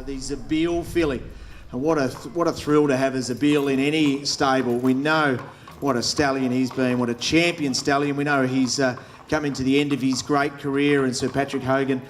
the Zabeel filly. And what a thrill to have a Zabeel in any stable. We know what a stallion he's been, what a champion stallion. We know he's coming to the end of his great career, and Sir Patrick Hogan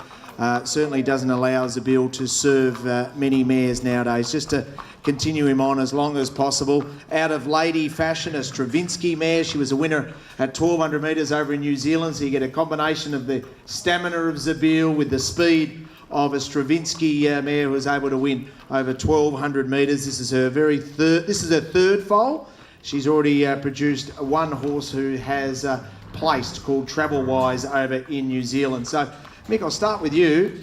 certainly doesn't allow Zabeel to serve many mares nowadays, just to continue him on as long as possible. Out of Lady Fashion, a Stravinsky mare. She was a winner at 1,200 metres over in New Zealand, so you get a combination of the stamina of Zabeel with the speed of a Stravinsky mare who was able to win over 1,200 metres. This is her third foal. She's already produced one horse who has placed, called Travel Wise, over in New Zealand. So, Mick, I'll start with you.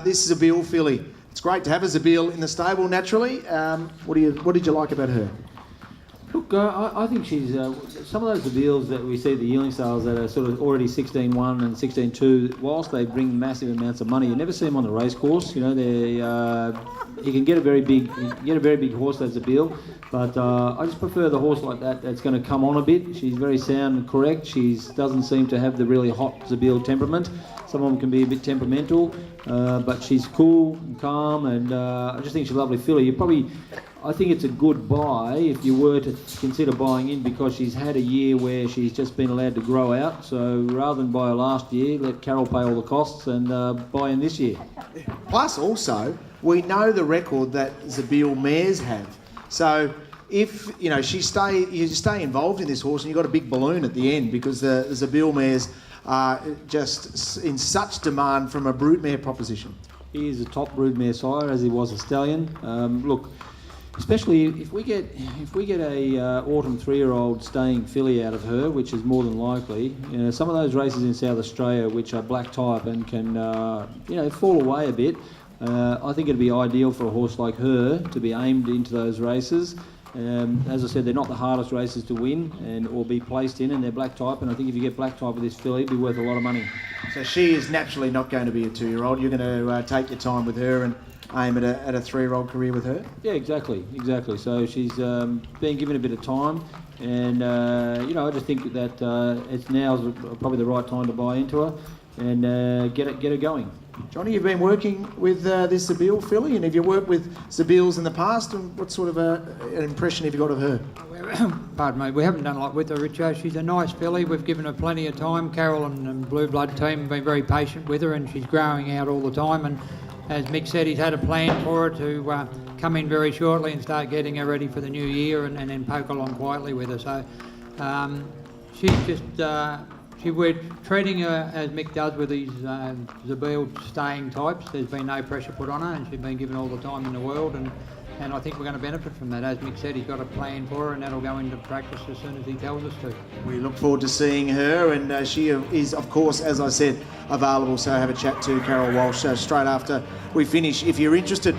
This is a Zabeel filly. It's great to have a Zabeel in the stable, naturally. What did you like about her? Look, I think she's some of those Zabeels that we see at the yearling sales that are sort of already 16-1 and 16-2. Whilst they bring massive amounts of money, you never see them on the race course. You know, you can get a very big horse that's Zabeel, but I just prefer the horse like that that's going to come on a bit. She's very sound and correct. She doesn't seem to have the really hot Zabeel temperament. Some of them can be a bit temperamental, but she's cool and calm, and I just think she's a lovely filly. I think it's a good buy if you were to consider buying in, because she's had a year where she's just been allowed to grow out. So rather than buy her last year, let Carol pay all the costs and buy in this year. Plus, also, we know the record that Zabeel mares have. So if you stay involved in this horse, and you've got a big balloon at the end, because the Zabeel mares are just in such demand from a broodmare proposition. He is a top broodmare sire, as he was a stallion. Look, especially if we get a autumn 3-year-old staying filly out of her, which is more than likely. You know, some of those races in South Australia, which are black type and can fall away a bit. I think it'd be ideal for a horse like her to be aimed into those races. As I said, they're not the hardest races to win or be placed in, and they're black type. And I think if you get black type with this filly, it'd be worth a lot of money. So she is naturally not going to be a 2-year-old. You're going to take your time with her and aim at a 3-year-old career with her? Yeah, exactly. So she's been given a bit of time, and I just think that it's now's probably the right time to buy into her and get her going. Johnny, you've been working with this Zabeel filly, and have you worked with Zabeels in the past, and what sort of an impression have you got of her? Pardon me, we haven't done a lot with her, Richo. She's a nice filly. We've given her plenty of time. Carol and Blue Blood team have been very patient with her, and she's growing out all the time. And as Mick said, he's had a plan for her to come in very shortly and start getting her ready for the new year, and then poke along quietly with her. So she's just... we're treating her as Mick does with these Zabeel staying types. There's been no pressure put on her, and she's been given all the time in the world, and I think we're going to benefit from that. As Mick said, he's got a plan for her, and that'll go into practice as soon as he tells us to. We look forward to seeing her, and she is, of course, as I said, available. So have a chat to Carol Walsh straight after we finish, if you're interested.